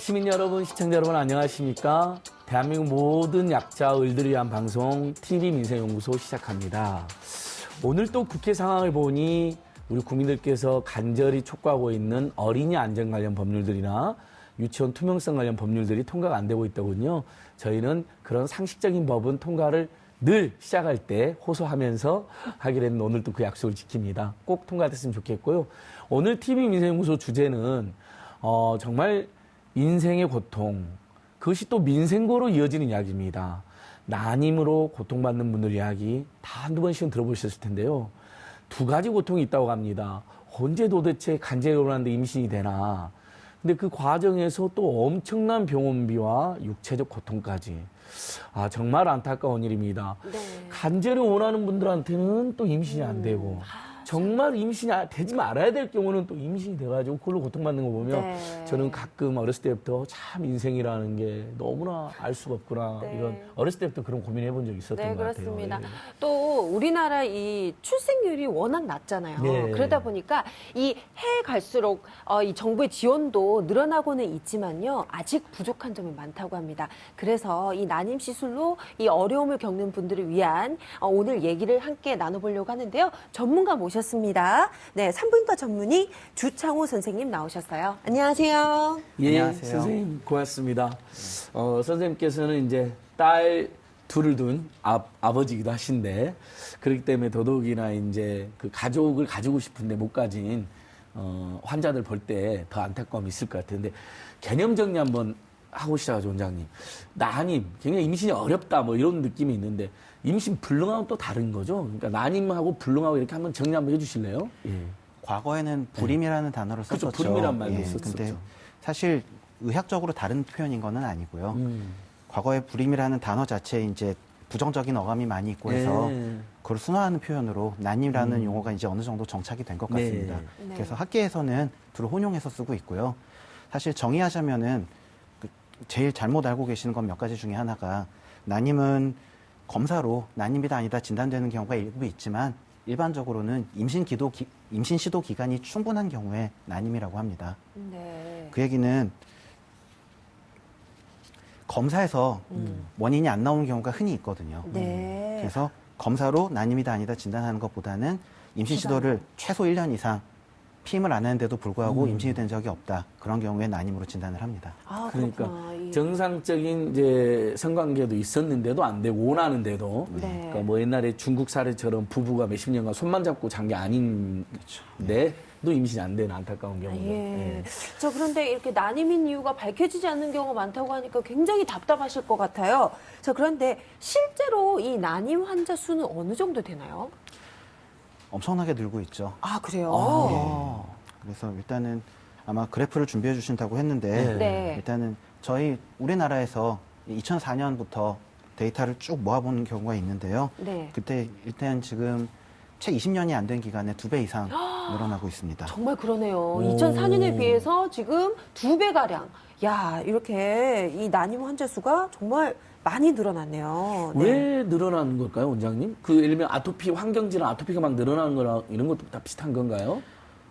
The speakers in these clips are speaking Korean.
시민 여러분, 시청자 여러분 안녕하십니까? 대한민국 모든 약자 을들을 위한 방송 TV민생연구소 시작합니다. 오늘 또 국회 상황을 보니 우리 국민들께서 간절히 촉구하고 있는 어린이 안전 관련 법률들이나 유치원 투명성 관련 법률들이 통과가 안 되고 있더군요. 저희는 그런 상식적인 법은 통과를 늘 시작할 때 호소하면서 하기로 했는데 오늘 또 그 약속을 지킵니다. 꼭 통과됐으면 좋겠고요. 오늘 TV민생연구소 주제는 정말 인생의 고통, 그것이 또 민생고로 이어지는 이야기입니다. 난임으로 고통받는 분들 이야기 다 한두 번씩은 들어보셨을 텐데요. 두 가지 고통이 있다고 합니다. 언제 도대체 간제로라는데 임신이 되나. 근데 그 과정에서 또 엄청난 병원비와 육체적 고통까지. 아, 정말 안타까운 일입니다. 네. 간제를 원하는 분들한테는 또 임신이 안 되고, 정말 임신이 되지 말아야 될 경우는 또 임신이 돼가지고 그걸로 고통받는 거 보면 네. 저는 가끔 어렸을 때부터 참 인생이라는 게 너무나 알 수가 없구나. 네. 이런 어렸을 때부터 그런 고민을 해본 적이 있었던 네, 것 같아요. 그렇습니다. 예. 또 우리나라 이 출생률이 워낙 낮잖아요. 네. 그러다 보니까 이 해 갈수록 이 정부의 지원도 늘어나고는 있지만요. 아직 부족한 점이 많다고 합니다. 그래서 이 난임 시술로 이 어려움을 겪는 분들을 위한 오늘 얘기를 함께 나눠보려고 하는데요. 전문가 모셨습니다. 네, 산부인과 전문의 주창호 선생님 나오셨어요. 안녕하세요. 예, 안녕하세요. 선생님 고맙습니다. 선생님께서는 이제 딸 둘을 둔 아버지기도 하신데 그렇기 때문에 더더욱이나 이제 그 가족을 가지고 싶은데 못 가진 환자들 볼 때 더 안타까움이 있을 것 같은데 개념 정리 한번 하고 시작하죠, 원장님. 난임, 굉장히 임신이 어렵다 뭐 이런 느낌이 있는데 임신 불능하고 또 다른 거죠. 그러니까 난임하고 불능하고 이렇게 한번 정리 한번 해주실래요? 예. 과거에는 불임이라는 단어를 그렇죠, 썼었죠. 불임이란 말도 썼었죠. 근데 사실 의학적으로 다른 표현인 거는 아니고요. 과거에 불임이라는 단어 자체에 이제 부정적인 어감이 많이 있고 해서 예. 그걸 순화하는 표현으로 난임이라는 용어가 이제 어느 정도 정착이 된 것 같습니다. 네. 그래서 학계에서는 둘을 혼용해서 쓰고 있고요. 사실 정의하자면은 제일 잘못 알고 계시는 건 몇 가지 중에 하나가 난임은 검사로 난임이다 아니다 진단되는 경우가 일부 있지만 일반적으로는 임신 시도 기간이 충분한 경우에 난임이라고 합니다. 네. 그 얘기는 검사에서 원인이 안 나오는 경우가 흔히 있거든요. 네. 그래서 검사로 난임이다 아니다 진단하는 것보다는 임신 시도를 최소 1년 이상 피임을 안 했는데도 불구하고 임신이 된 적이 없다. 그런 경우에 난임으로 진단을 합니다. 아, 그러니까 그렇구나. 정상적인 이제 성관계도 있었는데도 안 되고 원하는데도 네. 그러니까 뭐 옛날에 중국 사례처럼 부부가 몇십 년간 손만 잡고 잔 게 아닌데도 임신이 안 되는 안타까운 경우죠. 예. 예. 저 그런데 이렇게 난임인 이유가 밝혀지지 않는 경우가 많다고 하니까 굉장히 답답하실 것 같아요. 저 그런데 실제로 이 난임 환자 수는 어느 정도 되나요? 엄청나게 늘고 있죠. 아, 그래요? 그래서 일단은 아마 그래프를 준비해 주신다고 했는데 네. 일단은 저희 우리나라에서 2004년부터 데이터를 쭉 모아본 경우가 있는데요. 네. 그때 일단 지금 채 20년이 안 된 기간에 2배 이상 늘어나고 있습니다. 정말 그러네요. 2004년에 비해서 지금 2배가량. 야, 이렇게 이 난임 환자 수가 정말 많이 늘어났네요. 네. 왜 늘어나는 걸까요, 원장님? 그 예를 들면 아토피, 환경질환 아토피가 막 늘어나는 거랑 이런 것도 다 비슷한 건가요?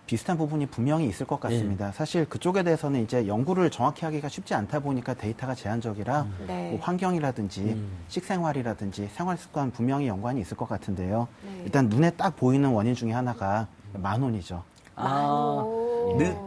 비슷한 부분이 분명히 있을 것 같습니다. 사실 그쪽에 대해서는 이제 연구를 정확히 하기가 쉽지 않다 보니까 데이터가 제한적이라 네. 뭐 환경이라든지 식생활이라든지 생활습관 분명히 연관이 있을 것 같은데요. 네. 일단 눈에 딱 보이는 원인 중에 하나가 만혼이죠.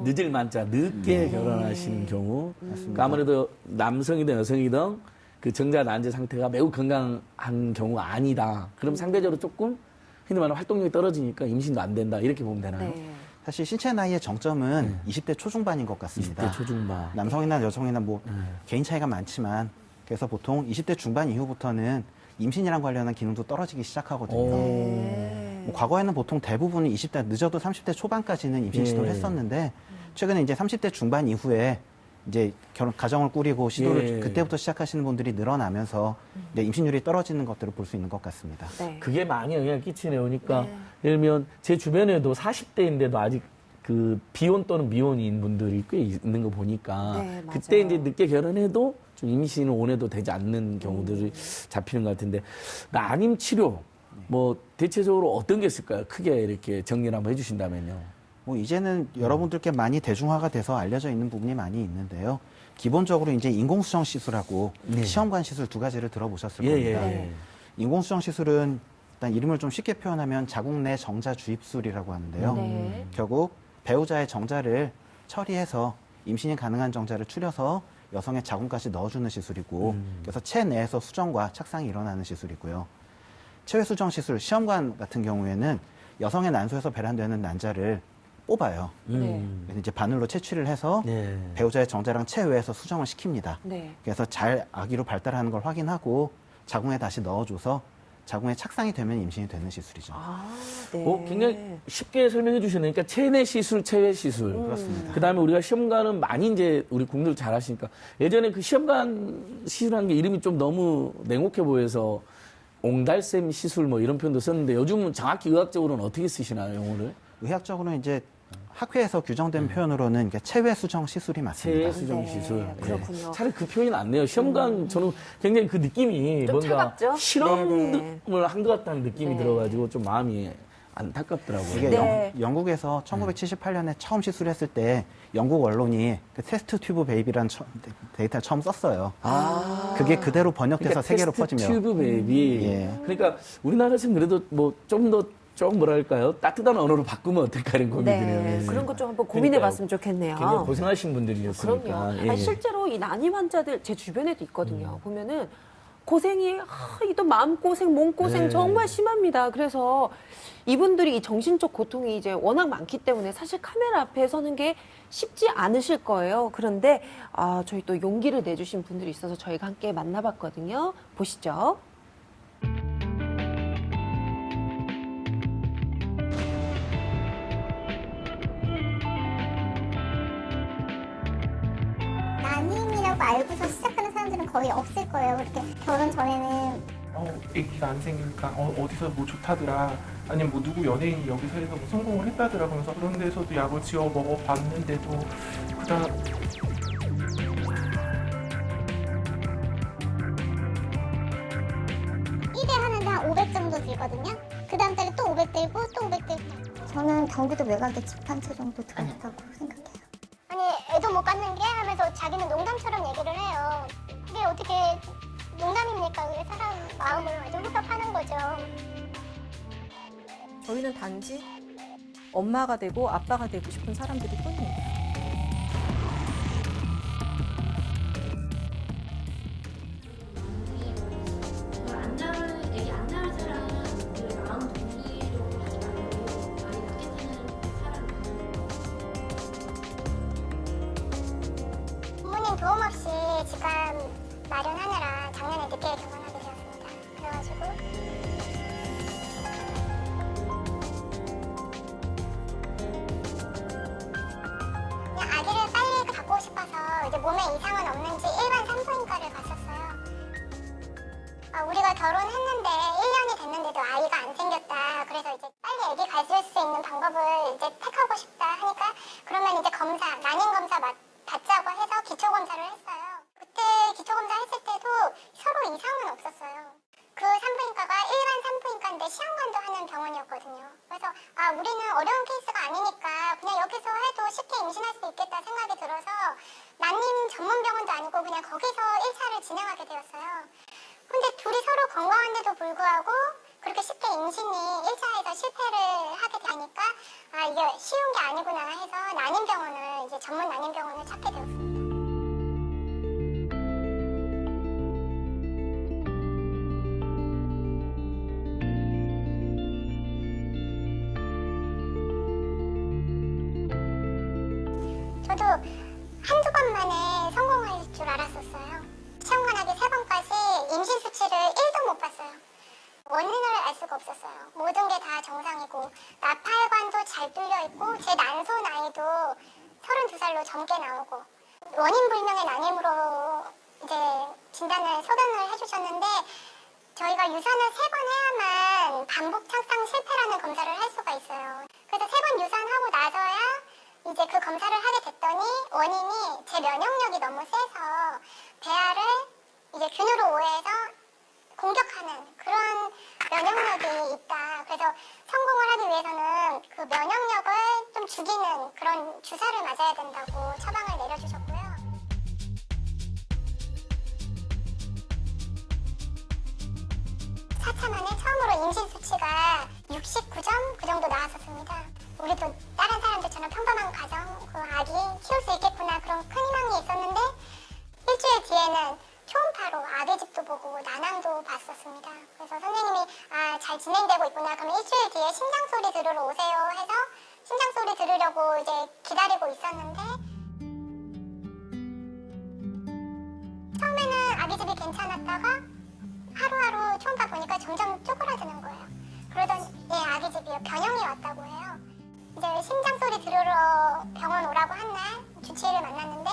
늦을 만자, 늦게 결혼하시는 경우. 그러니까 아무래도 남성이든 여성이든 그 정자 난제 상태가 매우 건강한 경우가 아니다. 그럼 상대적으로 조금 흔히 말하는 활동력이 떨어지니까 임신도 안 된다. 이렇게 보면 되나요? 네. 사실 신체 나이의 정점은 20대 초중반인 것 같습니다. 20대 초중반. 남성이나 여성이나 뭐 개인 차이가 많지만 그래서 보통 20대 중반 이후부터는 임신이랑 관련한 기능도 떨어지기 시작하거든요. 네. 뭐 과거에는 보통 대부분은 20대 늦어도 30대 초반까지는 임신 시도를 예. 했었는데 최근에 이제 30대 중반 이후에 이제 가정을 꾸리고 시도를 예. 그때부터 시작하시는 분들이 늘어나면서 이제 임신율이 떨어지는 것들을 볼 수 있는 것 같습니다. 네. 그게 많이 영향을 끼치네요. 그러니까 네. 예를 들면 제 주변에도 40대인데도 아직 그 비혼 또는 미혼인 분들이 꽤 있는 거 보니까 네, 맞아요. 그때 이제 늦게 결혼해도 좀 임신을 원해도 되지 않는 경우들이 잡히는 것 같은데 난임 치료 뭐 대체적으로 어떤 게 있을까요? 크게 이렇게 정리를 한번 해주신다면요. 뭐 이제는 여러분들께 많이 대중화가 돼서 알려져 있는 부분이 많이 있는데요. 기본적으로 이제 인공수정 시술하고 네. 시험관 시술 두 가지를 들어보셨을 예, 겁니다. 예. 인공수정 시술은 일단 이름을 좀 쉽게 표현하면 자궁 내 정자 주입술이라고 하는데요. 네. 결국 배우자의 정자를 처리해서 임신이 가능한 정자를 추려서 여성의 자궁까지 넣어주는 시술이고 그래서 체내에서 수정과 착상이 일어나는 시술이고요. 체외 수정 시술, 시험관 같은 경우에는 여성의 난소에서 배란되는 난자를 뽑아요. 그래서 이제 바늘로 채취를 해서 네. 배우자의 정자랑 체외에서 수정을 시킵니다. 네. 그래서 잘 아기로 발달하는 걸 확인하고 자궁에 다시 넣어줘서 자궁에 착상이 되면 임신이 되는 시술이죠. 아, 네. 굉장히 쉽게 설명해 주시네요. 그러니까 체내 시술, 체외 시술. 그렇습니다. 그다음에 우리가 시험관은 많이 이제 우리 국민들 잘 아시니까 예전에 그 시험관 시술한 게 이름이 좀 너무 냉혹해 보여서 옹달샘 시술 뭐 이런 표현도 썼는데 요즘은 정확히 의학적으로는 어떻게 쓰시나요, 용어를? 의학적으로는 이제 학회에서 규정된 표현으로는 이게 체외 수정 시술이 맞습니다. 체외 수정 네, 시술. 그렇군요. 차라리 그 표현이 낫네요. 시험관 저는 굉장히 그 느낌이 좀 뭔가 차갑죠? 실험을 네네. 한 것 같다는 느낌이 네. 들어가지고 좀 마음이 안타깝더라고요. 이게 네. 영국에서 1978년에 처음 시술했을 때 영국 언론이 그 테스트 튜브 베이비라는 데이터를 처음 썼어요. 그게 그대로 번역돼서 세계로 테스트 퍼지며 튜브 베이비. 예. 그러니까 우리나라에서는 그래도 뭐 좀 뭐랄까요? 따뜻한 언어로 바꾸면 어떨까 하는 고민이 드네요. 네. 예. 그런 것 좀 한번 고민해 그러니까요. 봤으면 좋겠네요. 굉장히 고생하신 분들이었으니까. 그럼요. 예. 아니, 실제로 이 난임 환자들 제 주변에도 있거든요. 보면은 고생이 이또 마음고생, 몸고생 네. 정말 심합니다. 그래서 이분들이 이 정신적 고통이 이제 워낙 많기 때문에 사실 카메라 앞에 서는 게 쉽지 않으실 거예요. 그런데 저희 또 용기를 내주신 분들이 있어서 저희가 함께 만나봤거든요. 보시죠. 난임이라고 알고서 시작하는 사람들은 거의 없을 거예요. 그렇게 결혼 전에는 애기가 안 생기니까 어디서 뭐 좋다더라 아니면 뭐 누구 연예인이 여기서 해서 뭐 성공을 했다더라 그러면서 그런 데서도 약을 지어 먹어봤는데도 그다음 일에 하는데 한 500 정도 들거든요. 그 다음 달에 또 500 들고 또 500 들고. 저는 경기도 외곽에 집 한 채 정도 들었다고 생각해요. 아니 애도 못 갖는 게 하면서 자기는 농담처럼 얘기를 해요. 그게 어떻게 농담입니까? 그게 사람 마음을 완전 흡합하는 거죠. 저희는 단지 엄마가 되고 아빠가 되고 싶은 사람들이 뿐이에요. 애기 안 낳을 사람들 마음 동의로 하지 말고 아이 낳겠다는 사람. 부모님 도움 없이 집안 마련하느라 작년에 늦게 결혼하게 되었습니다. 그래가지고 그냥 아기를 빨리 갖고 싶어서 이제 몸에 이상은 없는지 일반 산부인과를 갔었어요. 우리가 결혼했는데 1년이 됐는데도 아이가 안 생겼다. 그래서 이제 빨리 아기 가질 수 있는 방법을 이제 택하고 싶다 하니까 그러면 이제 검사, 난임 검사 받자고 해서 기초 검사를 했어요. 그때 기초 검사 했을 때도 서로 이상은 없었어요. 그 산부인과가 일반 산부인과인데 시험관도 하는 병원이었거든요. 그래서 우리는 어려운 케이스가 아니니까 그냥 여기서 해도 쉽게 임신할 수 있겠다 생각이 들어서 난임 전문 병원도 아니고 그냥 거기서 1차를 진행하게 되었어요. 근데 둘이 서로 건강한데도 불구하고 그렇게 쉽게 임신이 1차에서 실패를 하게 되니까 이게 쉬운 게 아니구나 해서 난임병원을 이제 전문 난임병원을 찾게 되었습니다. 저도 한두 번 만에 성공할 줄 알았었어요. 시험관하기 3번까지 임신 수치를 1도 못 봤어요. 원인을 알 수가 없었어요. 모든 게 다 정상이고 나팔관도 잘 뚫려 있고 제 난소 나이도 32살로 젊게 나오고 원인 불명의 난임으로 이제 진단을 소견을 해주셨는데 저희가 유산을 3번 해야만 반복 착상 실패라는 검사를 할 수가 있어요. 그래서 3번 유산하고 나서야 이제 그 검사를 하게 됐더니 원인이 제 면역력이 너무 세서 배아를 이제 균으로 오해해서 공격하는 그런 면역력이 있다. 그래서 성공을 하기 위해서는 그 면역력을 좀 죽이는 그런 주사를 맞아야 된다고 처방을 내려주셨고요. 우리도 다른 사람들처럼 평범한 가정, 그 아기 키울 수 있겠구나 그런 큰 희망이 있었는데 일주일 뒤에는 초음파로 아기 집도 보고 난황도 봤었습니다. 그래서 선생님이 잘 진행되고 있구나. 그러면 일주일 뒤에 심장 소리 들으러 오세요 해서 심장 소리 들으려고 이제 기다리고 있었는데 처음에는 아기 집이 괜찮았다가 하루하루 초음파 보니까 점점 쪼그라드는 거예요. 그러더니 아기 집이요. 변형이 왔다고 해요. 이제 심장 소리 들으러 병원 오라고 한 날 주치의를 만났는데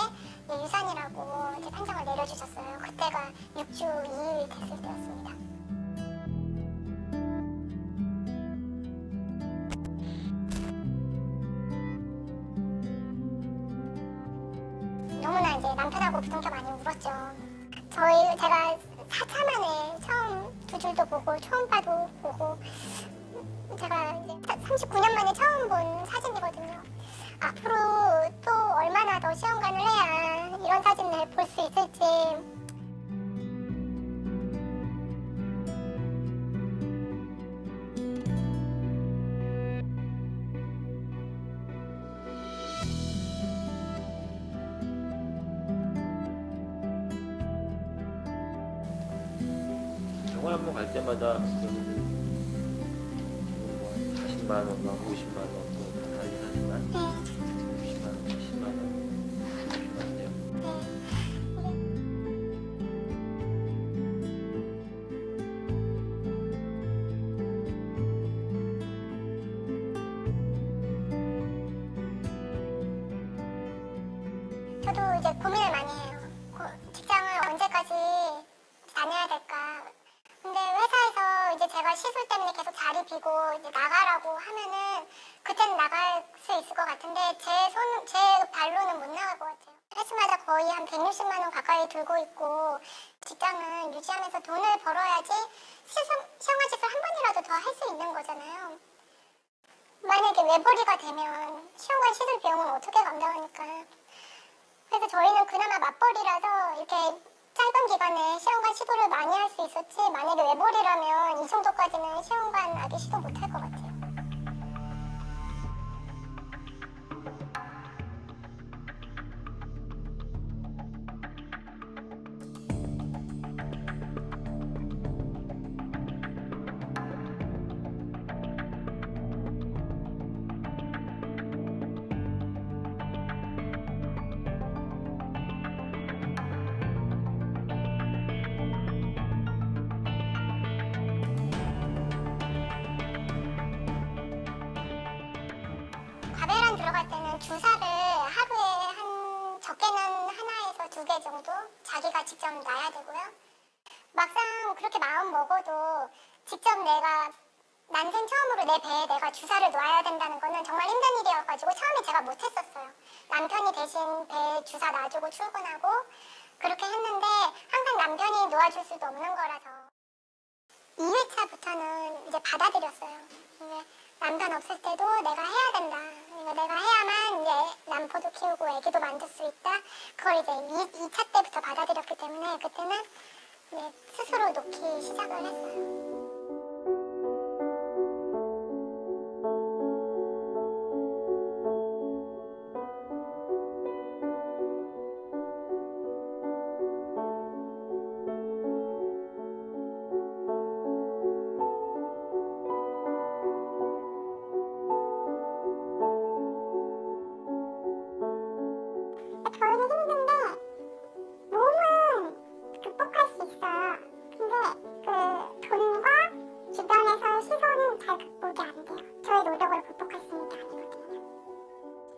유산이라고 이제 판정을 내려주셨어요. 그때가 6주 2일 됐을 때였습니다. 너무나 이제 남편하고 부둥켜 많이 울었죠. 제가 4차 만에 처음 두 줄도 보고 초음파도 보고 제가 이제 39년 만에 처음 본 사진이거든요. 앞으로 또 얼마나 더 시험관을 해야 이런 사진을 볼 수 있을지. 병원 한 번 갈 때마다 지금 뭐 40만 원, 50만 원, 또 다르긴 하지만 60만 원, 70만 원 필요한데요. 저도 이제 고민을 많이 해요. 직장을 언제까지 다녀야 될까. 근데 회사에서 이제 제가 시술 때문에 계속 자리 비고 이제 나가라고 하면은 그때는 나갈 수 있을 것 같은데 제 발로는 못 나갈 것 같아요. 회수마다 거의 한 160만 원 가까이 들고 있고 직장은 유지하면서 돈을 벌어야지 시험관 시술 한 번이라도 더 할 수 있는 거잖아요. 만약에 외벌이가 되면 시험관 시술 비용은 어떻게 감당하니까. 그래서 저희는 그나마 맞벌이라서 이렇게 짧은 기간에 시험관 시도를 많이 할 수 있었지 만약에 외벌이라면 이 정도까지는 시험관 아기 시도 못 할 것 같아요. 과배란 들어갈 때는 주사를 하루에 적게는 하나에서 2개 정도 자기가 직접 놔야 되고요. 막상 그렇게 마음 먹어도 직접 내가 난생 처음으로 내 배에 내가 주사를 놔야 된다는 거는 정말 힘든 일이어가지고 처음에 제가 못했었어요. 남편이 대신 배에 주사 놔주고 출근하고 그렇게 했는데 항상 남편이 놓아줄 수도 없는 거라서 2회차부터는 이제 받아들였어요. 남편 없을 때도 내가 해야 된다. 내가 해야만 이제 남포도 키우고 애기도 만들 수 있다. 그걸 이제 2차 때부터 받아들였기 때문에 그때는 이제 스스로 놓기 시작을 했어요. 저희는 힘든데 몸은 극복할 수 있어요. 근데 그 돈과 주변에서 시선은 잘 극복이 안 돼요. 저희 노력으로 극복할 수 있는 게 아니거든요.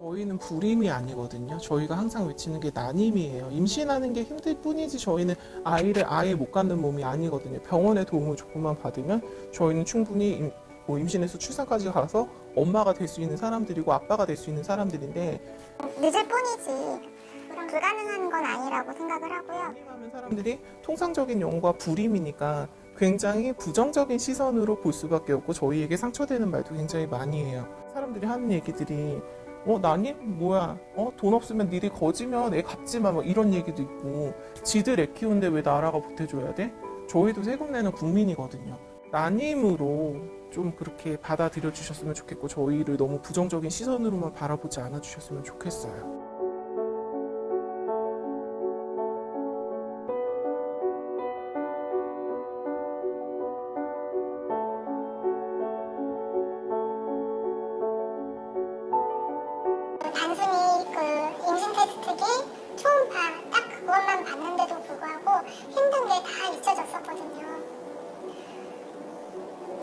저희는 불임이 아니거든요. 저희가 항상 외치는 게 난임이에요. 임신하는 게 힘들 뿐이지 저희는 아이를 아예 못 갖는 몸이 아니거든요. 병원의 도움을 조금만 받으면 저희는 충분히 임신해서 출산까지 가서 엄마가 될 수 있는 사람들이고 아빠가 될 수 있는 사람들인데 늦을 뿐이지 불가능한 건 아니라고 생각을 하고요. 하는 사람들이 통상적인 용어가 불임이니까 굉장히 부정적인 시선으로 볼 수밖에 없고 저희에게 상처되는 말도 굉장히 많이 해요. 사람들이 하는 얘기들이 난임? 뭐야? 돈 없으면 니들 거지면 애 갚지 마. 뭐 이런 얘기도 있고 지들 애 키우는데 왜 나라가 보태줘야 돼? 저희도 세금 내는 국민이거든요. 난임으로 좀 그렇게 받아들여 주셨으면 좋겠고 저희를 너무 부정적인 시선으로만 바라보지 않아 주셨으면 좋겠어요. 단순히 그 임신 테스트기, 초음파 딱 그것만 봤는데도 불구하고 힘든 게 다 잊혀졌었거든요.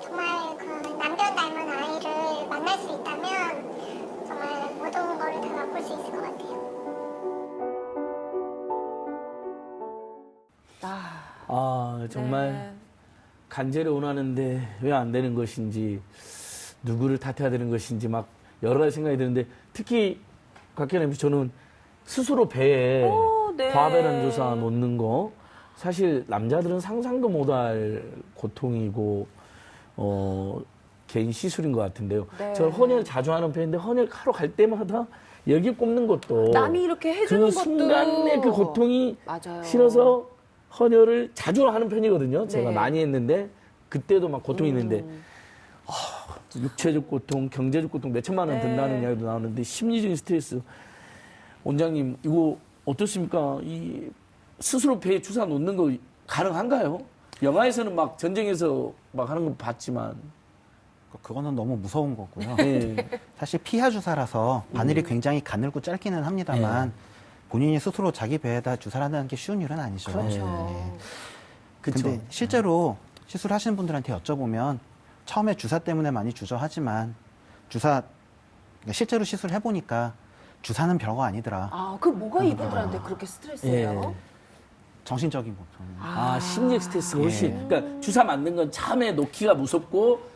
정말 그 남편 닮은 아이를 만날 수 있다면 정말 모든 거를 다 맛볼 수 있을 것 같아요. 정말 네. 간절히 원하는데 왜 안 되는 것인지, 누구를 탓해야 되는 것인지 막 여러 가지 생각이 드는데, 특히 곽현님 저는 스스로 배에 네. 과배란 주사 놓는 거 사실 남자들은 상상도 못할 고통이고 개인 시술인 것 같은데요. 네. 저 헌혈 자주 하는 편인데 헌혈 하러 갈 때마다 여기 꼽는 것도 남이 이렇게 해주는 그 것도 순간의 그 고통이 맞아요. 싫어서 헌혈을 자주 하는 편이거든요. 제가 네. 많이 했는데 그때도 막 고통이 있는데 육체적 고통, 경제적 고통 몇 천만 원 네. 든다는 이야기도 나오는데 심리적인 스트레스. 원장님 이거 어떻습니까? 이 스스로 배에 주사 놓는 거 가능한가요? 영화에서는 막 전쟁에서 막 하는 거 봤지만. 그거는 너무 무서운 거고요. 네. 사실 피하 주사라서 바늘이 굉장히 가늘고 짧기는 합니다만 본인이 스스로 자기 배에다 주사를 한다는 게 쉬운 일은 아니죠. 그렇죠. 그쵸. 근데 실제로 시술하시는 분들한테 여쭤보면 처음에 주사 때문에 많이 주저하지만 실제로 시술을 해보니까 주사는 별거 아니더라. 그 뭐가 이분들한테 그렇게 스트레스예요? 정신적인 고통. 심리적 스트레스가 훨씬. 예. 그러니까 주사 맞는 건 처음에 놓기가 무섭고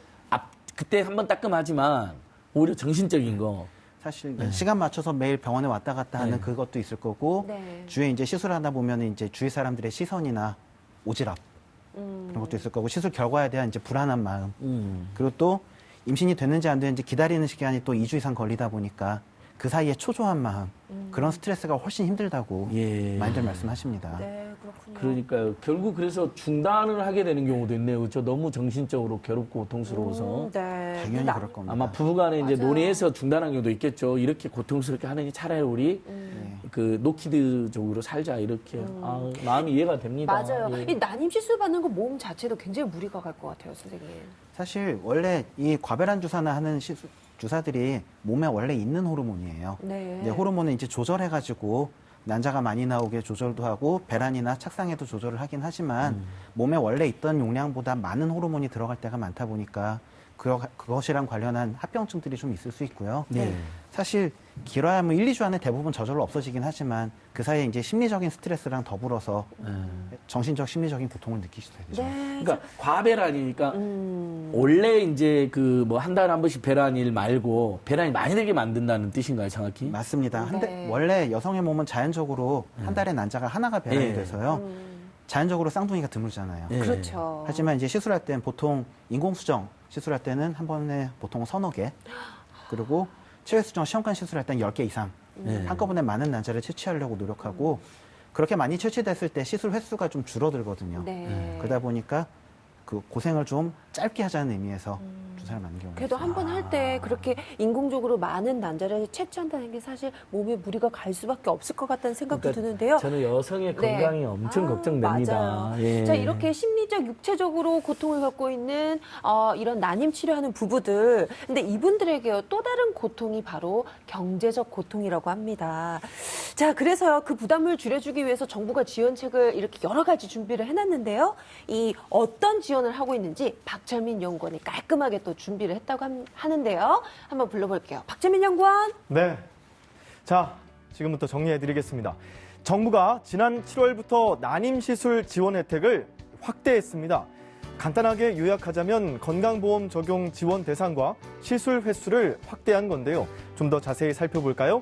그때 한번 따끔하지만 오히려 정신적인 거. 사실 시간 맞춰서 매일 병원에 왔다 갔다 하는 네. 그것도 있을 거고 네. 주위에 이제 시술하다 보면 이제 주위 사람들의 시선이나 오지랖 그런 것도 있을 거고 시술 결과에 대한 이제 불안한 마음 그리고 또 임신이 됐는지 안 됐는지 기다리는 시간이 또 2주 이상 걸리다 보니까 그 사이에 초조한 마음 그런 스트레스가 훨씬 힘들다고 예. 많이들 말씀하십니다. 네, 그렇군요. 그러니까요. 결국 그래서 중단을 하게 되는 경우도 있네요. 그렇죠? 너무 정신적으로 괴롭고 고통스러워서. 네. 당연히 그럴 겁니다. 아마 부부간에 이제 맞아요. 논의해서 중단한 경우도 있겠죠. 이렇게 고통스럽게 하느니 차라리 우리 그 노키드적으로 살자 이렇게. 마음이 이해가 됩니다. 맞아요. 예. 이 난임 시술 받는 거 몸 자체도 굉장히 무리가 갈 것 같아요, 선생님. 사실 원래 이 과배란 주사나 하는 주사들이 몸에 원래 있는 호르몬이에요. 네. 이제 호르몬을 이제 조절해가지고 난자가 많이 나오게 조절도 하고 배란이나 착상에도 조절을 하긴 하지만 몸에 원래 있던 용량보다 많은 호르몬이 들어갈 때가 많다 보니까 그것이랑 관련한 합병증들이 좀 있을 수 있고요. 네. 사실 길어야 뭐 1, 2주 안에 대부분 저절로 없어지긴 하지만 그 사이에 이제 심리적인 스트레스랑 더불어서 정신적 심리적인 고통을 느끼시게 되죠. 네. 그러니까 과배란이니까 원래 이제 그 뭐 한 달에 한 번씩 배란일 말고 배란이 많이 되게 만든다는 뜻인가요, 정확히? 맞습니다. 네. 원래 여성의 몸은 자연적으로 한 달에 난자가 하나가 배란이 예. 돼서요. 자연적으로 쌍둥이가 드물잖아요. 예. 그렇죠. 하지만 이제 시술할 땐 보통 인공수정 시술할 때는 한 번에 보통 서너 개 그리고 체외수정 시험관 시술할 땐 10개 이상 한꺼번에 많은 난자를 채취하려고 노력하고 그렇게 많이 채취됐을 때 시술 횟수가 좀 줄어들거든요. 네. 그러다 보니까 그 고생을 좀 짧게 하자는 의미에서 주사를 맞는 경우가 그래도 있어요. 한 번 할 때 그렇게 인공적으로 많은 난자를 채취한다는 게 사실 몸에 무리가 갈 수밖에 없을 것 같다는 생각도 그러니까 드는데요. 저는 여성의 네. 건강이 엄청 걱정됩니다. 맞아요. 예. 자, 이렇게 심리적, 육체적으로 고통을 갖고 있는 이런 난임 치료하는 부부들. 근데 이분들에게요, 또 다른 고통이 바로 경제적 고통이라고 합니다. 자, 그래서 그 부담을 줄여주기 위해서 정부가 지원책을 이렇게 여러 가지 준비를 해놨는데요. 이 어떤 지원을 하고 있는지 박철민 연구원이 깔끔하게 또 준비를 했다고 하는데요. 한번 불러볼게요. 박철민 연구원. 네. 자, 지금부터 정리해드리겠습니다. 정부가 지난 7월부터 난임시술 지원 혜택을 확대했습니다. 간단하게 요약하자면 건강보험 적용 지원 대상과 시술 횟수를 확대한 건데요. 좀 더 자세히 살펴볼까요?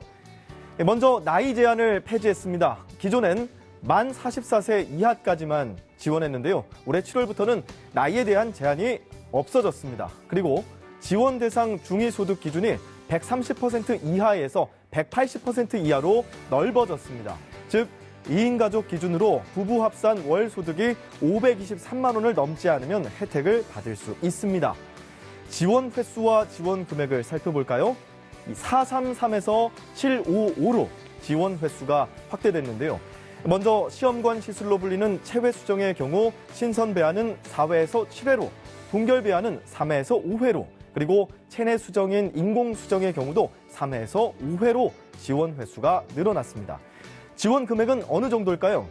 먼저 나이 제한을 폐지했습니다. 기존엔 만 44세 이하까지만 지원했는데요. 올해 7월부터는 나이에 대한 제한이 없어졌습니다. 그리고 지원 대상 중위소득 기준이 130% 이하에서 180% 이하로 넓어졌습니다. 즉 2인 가족 기준으로 부부 합산 월 소득이 523만 원을 넘지 않으면 혜택을 받을 수 있습니다. 지원 횟수와 지원 금액을 살펴볼까요? 433에서 755로 지원 횟수가 확대됐는데요. 먼저 시험관 시술로 불리는 체외 수정의 경우 신선 배아는 4회에서 7회로, 동결 배아는 3회에서 5회로, 그리고 체내 수정인 인공 수정의 경우도 3회에서 5회로 지원 횟수가 늘어났습니다. 지원 금액은 어느 정도일까요?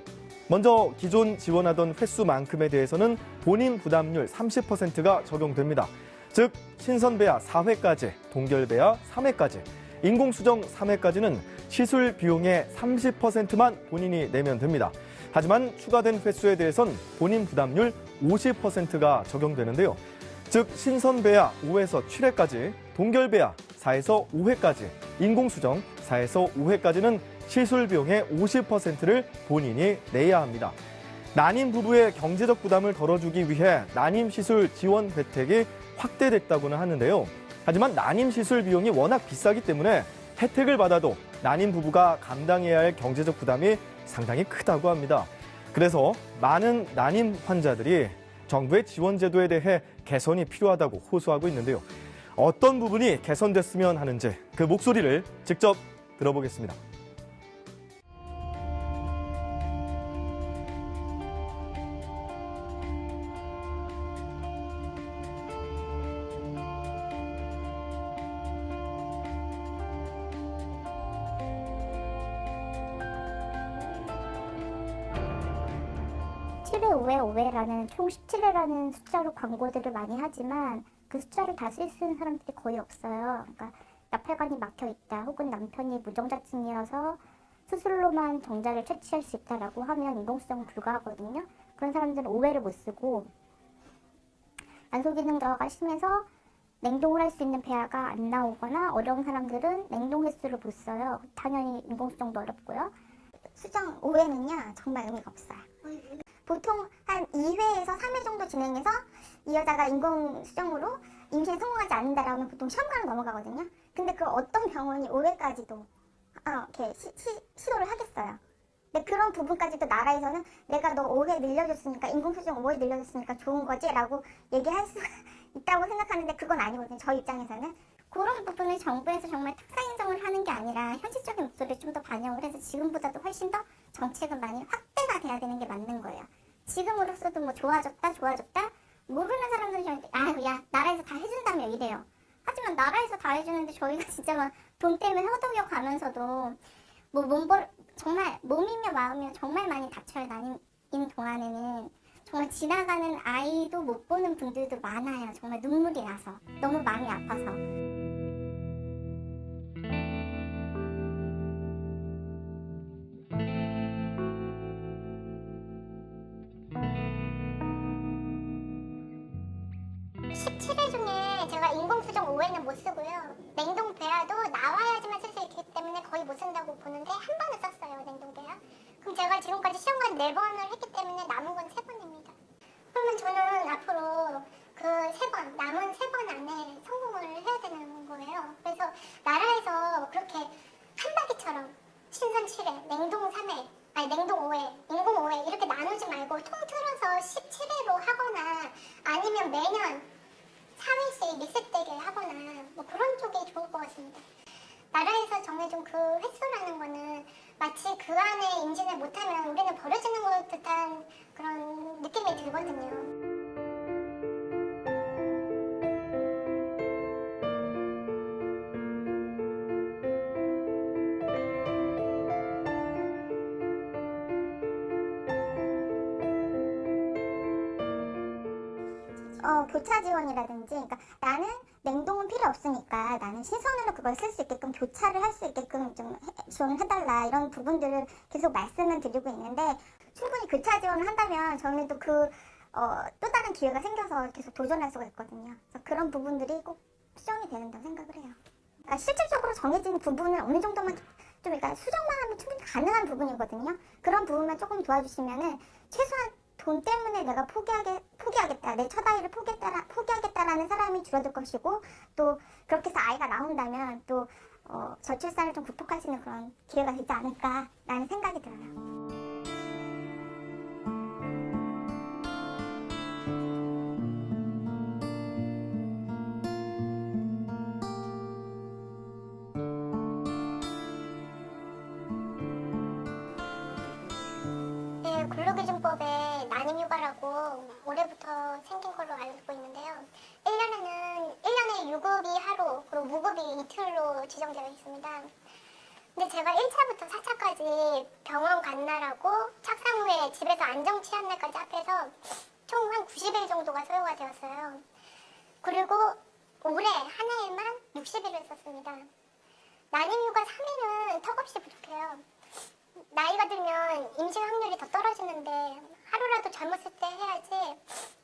먼저 기존 지원하던 횟수만큼에 대해서는 본인 부담률 30%가 적용됩니다. 즉 신선 배아 4회까지, 동결 배아 3회까지, 인공 수정 3회까지는 시술 비용의 30%만 본인이 내면 됩니다. 하지만 추가된 횟수에 대해선 본인 부담률 50%가 적용되는데요. 즉 신선 배아 5에서 7회까지, 동결 배아 4에서 5회까지, 인공 수정 4에서 5회까지는 시술 비용의 50%를 본인이 내야 합니다. 난임 부부의 경제적 부담을 덜어주기 위해 난임 시술 지원 혜택이 확대됐다고는 하는데요. 하지만 난임 시술 비용이 워낙 비싸기 때문에 혜택을 받아도 난임 부부가 감당해야 할 경제적 부담이 상당히 크다고 합니다. 그래서 많은 난임 환자들이 정부의 지원 제도에 대해 개선이 필요하다고 호소하고 있는데요. 어떤 부분이 개선됐으면 하는지 그 목소리를 직접 들어보겠습니다. 총 17회라는 숫자로 광고들을 많이 하지만 그 숫자를 다 쓰는 사람들이 거의 없어요. 그러니까 납혈관이 막혀 있다, 혹은 남편이 무정자증이어서 수술로만 정자를 채취할 수 있다라고 하면 인공수정은 불가하거든요. 그런 사람들은 5회를 못 쓰고, 난소 기능 저하가 심해서 냉동을 할 수 있는 배아가 안 나오거나 어려운 사람들은 냉동 횟수를 못 써요. 당연히 인공수정도 어렵고요. 수정 5회는요 정말 의미가 없어요. 보통 한 2회에서 3회 정도 진행해서 이 여자가 인공수정으로 임신에 성공하지 않는다라면 보통 시험관을 넘어가거든요. 근데 그 어떤 병원이 5회까지도 이렇게 시도를 하겠어요. 근데 그런 부분까지도 나라에서는 내가 너 5회 늘려줬으니까, 인공수정 5회 늘려줬으니까 좋은 거지? 라고 얘기할 수 있다고 생각하는데 그건 아니거든요. 저희 입장에서는. 그런 부분을 정부에서 정말 특사 인정을 하는 게 아니라 현실적인 목소리를 좀 더 반영을 해서 지금보다도 훨씬 더 정책은 많이 확대가 돼야 되는 게 맞는 거예요. 지금으로서도 뭐 좋아졌다 모르는 사람들이 야 나라에서 다 해준다며 이래요. 하지만 나라에서 다 해주는데 저희가 진짜 막 돈 때문에 허덕여 가면서도 정말 몸이며 마음이며 정말 많이 다쳐요. 난임 동안에는 정말 지나가는 아이도 못 보는 분들도 많아요. 정말 눈물이 나서 너무 마음이 아파서. 제가 인공수정 5회는 못 쓰고요. 냉동 배아도 나와야지만 쓸 수 있기 때문에 거의 못 쓴다고 보는데 한 번은 썼어요, 냉동 배아. 그럼 제가 지금까지 시험관 4번을 했기 때문에 남은 건 3번입니다. 그러면 저는 앞으로 그 남은 3번 안에 성공을 해야 되는 거예요. 그래서 나라에서 그렇게 한바퀴처럼 신선 7회, 냉동 3회, 냉동 5회, 인공 5회 이렇게 나누지 말고 통틀어서 17회로 하거나 아니면 매년 4회씩 리셋되게 하거나 뭐 그런 쪽이 좋을 것 같습니다. 나라에서 정해준 그 횟수라는 거는 마치 그 안에 임신을 못하면 우리는 버려지는 것 듯한 그런 느낌이 들거든요. 교차 지원이라든지, 그러니까 나는 냉동은 필요 없으니까 나는 신선으로 그걸 쓸 수 있게끔 교차를 할 수 있게끔 좀 지원을 해달라, 이런 부분들을 계속 말씀을 드리고 있는데, 충분히 교차 지원을 한다면 저는 또 또 다른 기회가 생겨서 계속 도전할 수가 있거든요. 그래서 그런 부분들이 꼭 수정이 된다고 생각을 해요. 그러니까 실질적으로 정해진 부분을 어느 정도만 그러니까 수정만 하면 충분히 가능한 부분이거든요. 그런 부분만 조금 도와주시면은 최소한 돈 때문에 내가 포기하겠다, 내 첫 아이를 포기하겠다라는 사람이 줄어들 것이고, 또 그렇게 해서 아이가 나온다면 또 저출산을 좀 극복할 수 있는 그런 기회가 되지 않을까라는 생각이 들어요. 저희는 근로기준법에 난임휴가라고 올해부터 생긴 걸로 알고 있는데요. 1년에 유급이 하루, 그리고 무급이 이틀로 지정되어 있습니다. 근데 제가 1차부터 4차까지 병원 간 날하고 착상 후에 집에서 안정 취한 날까지 합해서 총 한 90일 정도가 소요가 되었어요. 그리고 올해 한 해에만 60일을 썼습니다. 난임휴가 3일은 턱없이 부족해요. 나이가 들면 임신 확률이 더 떨어지는데 하루라도 젊었을 때 해야지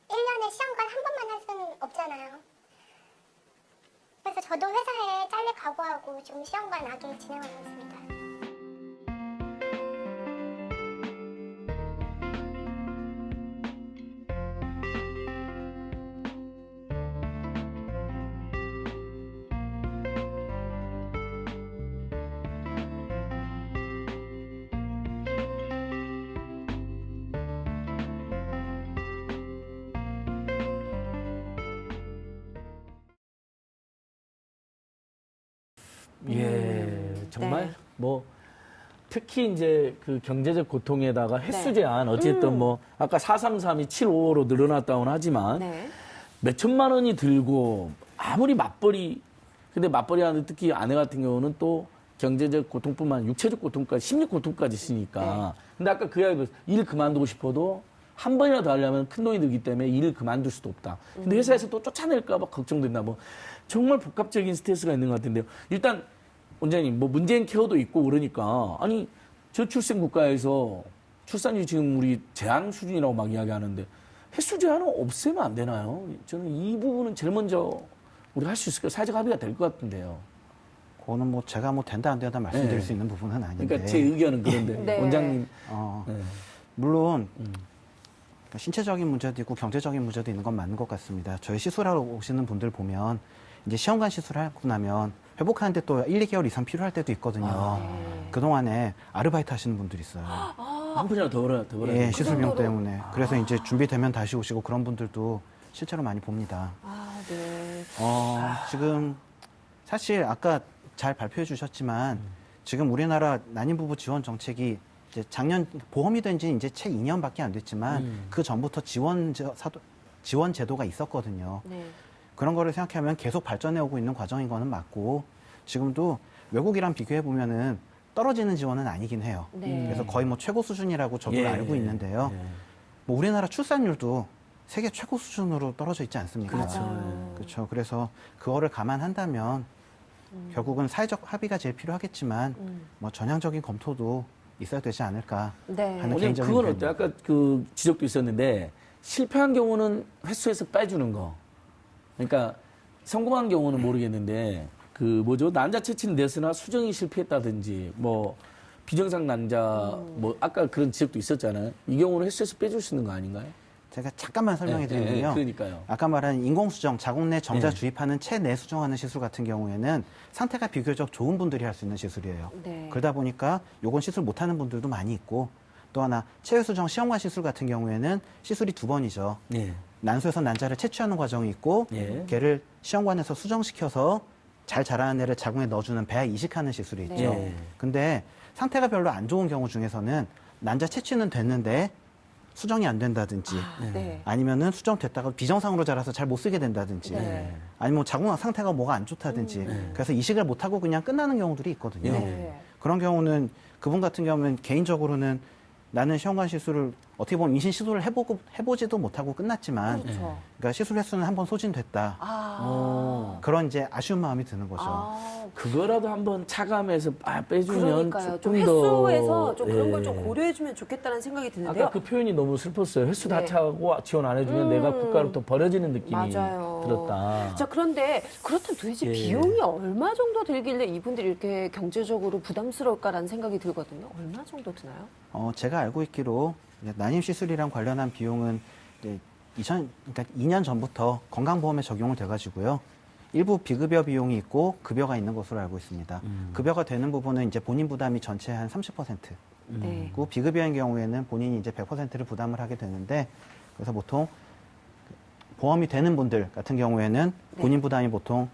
1년에 시험관 한 번만 할 수는 없잖아요. 그래서 저도 회사에 잘릴 각오하고 지금 시험관 나기 진행하고 있습니다. 예, 정말 네. 뭐 특히 이제 그 경제적 고통에다가 횟수 네. 제한 어쨌든 뭐 아까 433이 755로 늘어났다고는 하지만 네. 몇 천만 원이 들고 아무리 맞벌이 근데 맞벌이 하는데 특히 아내 같은 경우는 또 경제적 고통뿐만 아니라 육체적 고통까지 심리 고통까지 있으니까 근데 아까 그 이야기 일 그만두고 싶어도 한 번이라도 하려면 큰 돈이 들기 때문에 일을 그만둘 수도 없다. 근데 회사에서 또 쫓아낼까 봐 걱정된다. 뭐 정말 복합적인 스트레스가 있는 것 같은데요. 일단 원장님 뭐 문재인 케어도 있고 그러니까 아니 저출생 국가에서 출산율이 지금 우리 제한 수준이라고 막 이야기하는데 횟수 제한은 없애면 안 되나요? 저는 이 부분은 제일 먼저 우리가 할 수 있을까 사회적 합의가 될 것 같은데요. 그거는 뭐 제가 뭐 된다 안 된다 말씀드릴 네. 수 있는 부분은 아닌데. 그러니까 제 의견은 그런데 네. 원장님 네. 물론 그러니까 신체적인 문제도 있고 경제적인 문제도 있는 건 맞는 것 같습니다. 저희 시술하러 오시는 분들 보면 이제 시험관 시술하고 나면 회복하는데 또 1, 2개월 이상 필요할 때도 있거든요. 그동안에 아르바이트 하시는 분들이 있어요. 한 푼이라도 더 벌어야 예, 돼요. 시술비용 때문에. 그래서 이제 준비되면 다시 오시고 그런 분들도 실제로 많이 봅니다. 아, 네. 지금 사실 아까 잘 발표해 주셨지만 지금 우리나라 난임 부부 지원 정책이 이제 작년 보험이 된 지 이제 채 2년밖에 안 됐지만 그 전부터 지원 제도가 있었거든요. 네. 그런 거를 생각하면 계속 발전해 오고 있는 과정인 거는 맞고 지금도 외국이랑 비교해 보면은 떨어지는 지원은 아니긴 해요. 네. 그래서 거의 뭐 최고 수준이라고 저도 예. 알고 있는데요. 예. 뭐 우리나라 출산율도 세계 최고 수준으로 떨어져 있지 않습니까? 맞아요. 그렇죠. 그래서 그거를 감안한다면 결국은 사회적 합의가 제일 필요하겠지만 뭐 전향적인 검토도 있어야 되지 않을까 네. 하는 원장님 개인적인 그건 의견입니다. 어때요? 아까 그 지적도 있었는데 실패한 경우는 횟수에서 빼주는 거. 그러니까 성공한 경우는 모르겠는데 그 뭐죠? 난자 채취는 됐으나 수정이 실패했다든지 뭐 비정상 난자 뭐 아까 그런 지적도 있었잖아요. 이 경우는 횟수에서 빼줄 수 있는 거 아닌가요? 제가 잠깐만 설명해 드리면요. 그러니까요. 아까 말한 인공수정, 자궁 내 정자 네. 주입하는 체내 수정하는 시술 같은 경우에는 상태가 비교적 좋은 분들이 할 수 있는 시술이에요. 네. 그러다 보니까 요건 시술 못하는 분들도 많이 있고 또 하나 체외 수정 시험관 시술 같은 경우에는 시술이 2번이죠. 예. 난소에서 난자를 채취하는 과정이 있고 예. 걔를 시험관에서 수정시켜서 잘 자라는 애를 자궁에 넣어주는 배아 이식하는 시술이 있죠. 네. 근데 상태가 별로 안 좋은 경우 중에서는 난자 채취는 됐는데 수정이 안 된다든지 네. 아니면은 수정됐다가 비정상으로 자라서 잘 못 쓰게 된다든지 네. 아니면 자궁 상태가 뭐가 안 좋다든지 그래서 이식을 못하고 그냥 끝나는 경우들이 있거든요. 네. 그런 경우는 그분 같은 경우는 개인적으로는 나는 시험관 시술을 어떻게 보면 임신 시술을 해보지도 못하고 끝났지만 그렇죠. 그러니까 시술 횟수는 한 번 소진됐다. 그런 이제 아쉬운 마음이 드는 거죠. 그거라도 한번 차감해서 빼주면 그러니까요. 좀 조금 더 횟수에서 좀 그런 걸 예. 좀 고려해주면 좋겠다는 생각이 드는데요. 아까 그 표현이 너무 슬펐어요. 횟수 다 네. 차고 지원 안 해주면 내가 국가로부터 버려지는 느낌이 맞아요. 들었다. 자, 그런데 그렇다면 도대체 예. 비용이 얼마 정도 들길래 이분들이 이렇게 경제적으로 부담스러울까라는 생각이 들거든요. 얼마 정도 드나요? 제가 알고 있기로 이제 난임 시술이랑 관련한 비용은 이제 그러니까 2년 전부터 건강보험에 적용을 돼가지고요. 일부 비급여 비용이 있고 급여가 있는 것으로 알고 있습니다. 급여가 되는 부분은 이제 본인 부담이 전체 한 30%. 네. 그 비급여인 경우에는 본인이 이제 100%를 부담을 하게 되는데 그래서 보통 보험이 되는 분들 같은 경우에는 본인 부담이 보통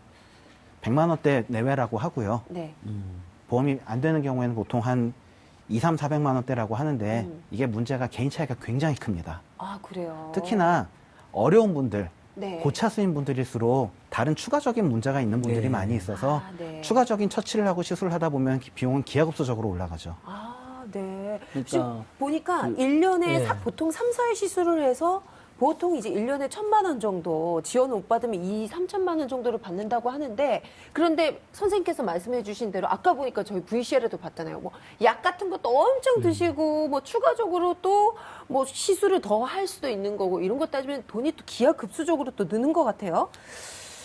100만 원대 내외라고 하고요. 네. 보험이 안 되는 경우에는 보통 한 400만 원대라고 하는데 이게 문제가 개인 차이가 굉장히 큽니다. 아, 그래요. 특히나 어려운 분들, 네. 고차수인 분들일수록 다른 추가적인 문제가 있는 분들이 네. 많이 있어서 아, 네. 추가적인 처치를 하고 시술을 하다 보면 비용은 기하급수적으로 올라가죠. 아, 네. 그러니까 지금 보니까 그- 1년에 네. 보통 3, 4회 시술을 해서 보통 이제 1년에 1,000만 원 정도 지원을 못 받으면 3천만 원 정도를 받는다고 하는데, 그런데 선생님께서 말씀해 주신 대로 아까 보니까 저희 VCR에도 봤잖아요. 뭐 약 같은 것도 엄청 드시고 뭐 추가적으로 또 뭐 시술을 더 할 수도 있는 거고, 이런 거 따지면 돈이 또 기하급수적으로 또 느는 것 같아요.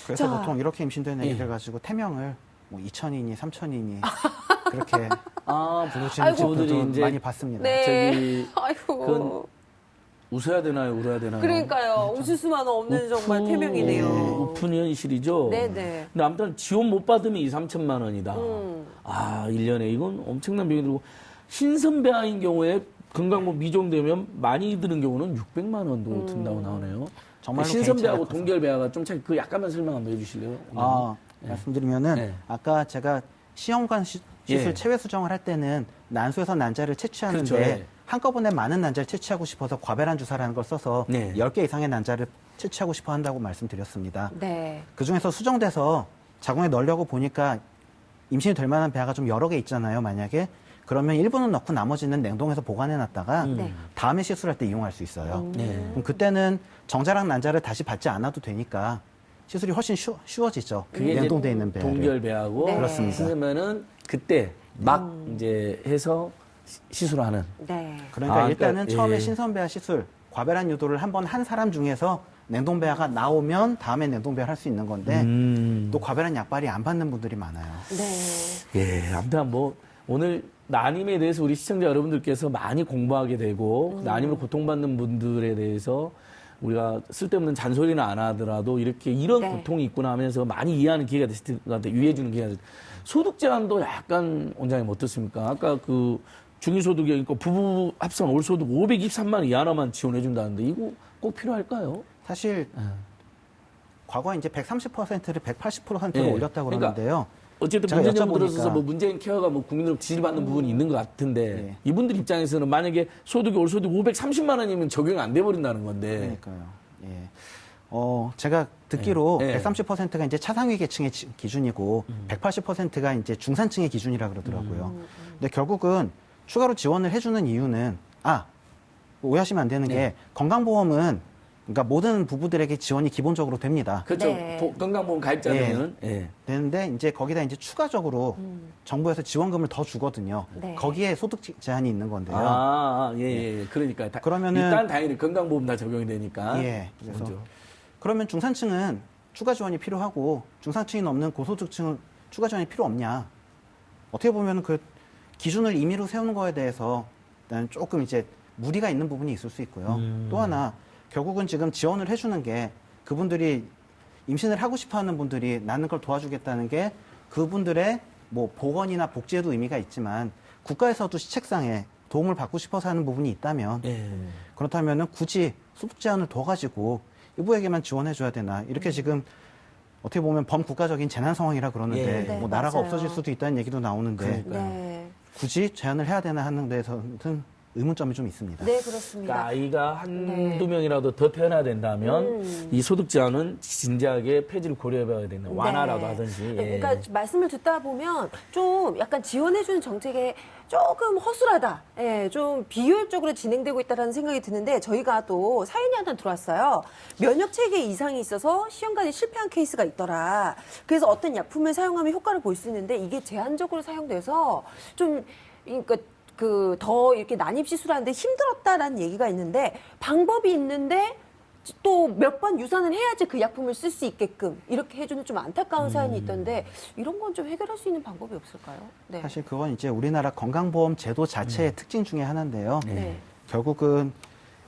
그래서 자. 보통 이렇게 임신된 예. 애기들 가지고 태명을 뭐 2천이니 3천이니 그렇게 부르시는 아이고. 친구들도 친구들이 이제- 많이 봤습니다. 네. 저기 아이고. 그건 웃어야 되나요, 울어야 되나요? 그러니까요. 웃을 수만 없는 정말 태명이네요. 우픈 현실이죠. 네네. 근데 아무튼 지원 못 받으면 2~3천만 원이다. 음. 아, 1년에 이건 엄청난 비용이 들고, 신선배아인 경우에 건강보험 미종되면 많이 드는 경우는 600만 원도 든다고 나오네요. 정말로 신선배하고 개인 차이가 동결배아가 좀 차이, 그 약간만 설명 한번 해주실래요? 말씀드리면은 네. 아까 제가 시험관 시술 예. 체외 수정을 할 때는 난소에서 난자를 채취하는데 그렇죠, 예. 한꺼번에 많은 난자를 채취하고 싶어서 과배란 주사라는 걸 써서 네. 10개 이상의 난자를 채취하고 싶어 한다고 말씀드렸습니다. 네. 그중에서 수정돼서 자궁에 넣으려고 보니까 임신이 될 만한 배아가 좀 여러 개 있잖아요, 만약에. 그러면 일부는 넣고 나머지는 냉동해서 보관해 놨다가 네. 다음에 시술할 때 이용할 수 있어요. 네. 그럼 그때는 정자랑 난자를 다시 받지 않아도 되니까 시술이 훨씬 쉬워지죠. 그게 이제 냉동돼 있는 배아를. 동결배하고 네. 그렇습니다. 신선배는 그때 막 이제 해서 시술하는. 네. 그러니까 아, 일단은 그러니까, 처음에 예. 신선배아 시술, 과배란 유도를 한번 한 사람 중에서 냉동배아가 나오면 다음에 냉동배아를 할 수 있는 건데 또 과배란 약발이 안 받는 분들이 많아요. 네. 예, 아무튼 뭐 오늘 난임에 대해서 우리 시청자 여러분들께서 많이 공부하게 되고 난임으로 고통받는 분들에 대해서 우리가 쓸데없는 잔소리는 안 하더라도 이렇게 이런 네. 고통이 있구나 하면서 많이 이해하는 기회가 됐을 것 같아요. 유해해주는 기회가 됐을 것 같아요. 소득 제한도 약간 원장님 어떻습니까? 아까 그 중위소득이 그러니까 부부 합산 올 소득 523만 원 이하나만 지원해 준다는데 이거 꼭 필요할까요? 사실 과거에 이제 130%를 180%로 예. 올렸다고 그러니까 그러는데요. 어쨌든 제가 문제점 여쭤보니까- 들어서서 뭐 문재인 케어가 뭐 국민으로 지지받는 부분이 있는 것 같은데 네. 이분들 입장에서는 만약에 소득이 올 소득 530만 원이면 적용이 안 돼 버린다는 건데. 그러니까요. 예. 제가 듣기로 예. 130%가 이제 차상위 계층의 기준이고 180%가 이제 중산층의 기준이라 그러더라고요. 근데 결국은 추가로 지원을 해주는 이유는 오해하시면 안 되는 게 네. 건강보험은 그러니까 모든 부부들에게 지원이 기본적으로 됩니다. 그렇죠. 네. 건강보험 가입자들은 예. 되는데 이제 거기다 이제 추가적으로 정부에서 지원금을 더 주거든요. 네. 거기에 소득 제한이 있는 건데요. 예. 그러니까 그러면은- 일단 당연히 건강보험 다 적용이 되니까. 예. 그래서 먼저. 그러면 중산층은 추가 지원이 필요하고 중산층이 넘는 고소득층은 추가 지원이 필요 없냐? 어떻게 보면 그 기준을 임의로 세우는 거에 대해서 일단 조금 이제 무리가 있는 부분이 있을 수 있고요. 또 하나 결국은 지금 지원을 해주는 게 그분들이 임신을 하고 싶어하는 분들이 낳는 걸 도와주겠다는 게 그분들의 뭐 보건이나 복지에도 의미가 있지만 국가에서도 시책상에 도움을 받고 싶어서 하는 부분이 있다면 예. 그렇다면은 굳이 소득 제한을 둬 가지고 이부에게만 지원해줘야 되나 이렇게 지금 어떻게 보면 범국가적인 재난 상황이라 그러는데 네, 뭐 나라가 맞아요. 없어질 수도 있다는 얘기도 나오는데 그러니까요. 네. 굳이 제한을 해야 되나 하는 데서는 의문점이 좀 있습니다. 네, 그러니까 그렇습니다. 아이가 한두 네. 명이라도 더 태어나야 된다면 이 소득 제한은 진지하게 폐지를 고려해봐야 된다. 완화라도 네. 하든지. 예. 그러니까 말씀을 듣다 보면 좀 약간 지원해주는 정책에 조금 허술하다, 예, 좀 비효율적으로 진행되고 있다는 생각이 드는데 저희가 또 사연이 하나 들어왔어요. 면역 체계 이상이 있어서 시험관에 실패한 케이스가 있더라. 그래서 어떤 약품을 사용하면 효과를 볼 수 있는데 이게 제한적으로 사용돼서 좀 그러니까 더 이렇게 난입 시술하는데 힘들었다라는 얘기가 있는데 방법이 있는데 또 몇 번 유산을 해야지 그 약품을 쓸 수 있게끔 이렇게 해주는 좀 안타까운 사연이 있던데 이런 건 좀 해결할 수 있는 방법이 없을까요? 네. 사실 그건 이제 우리나라 건강보험 제도 자체의 특징 중에 하나인데요. 네. 결국은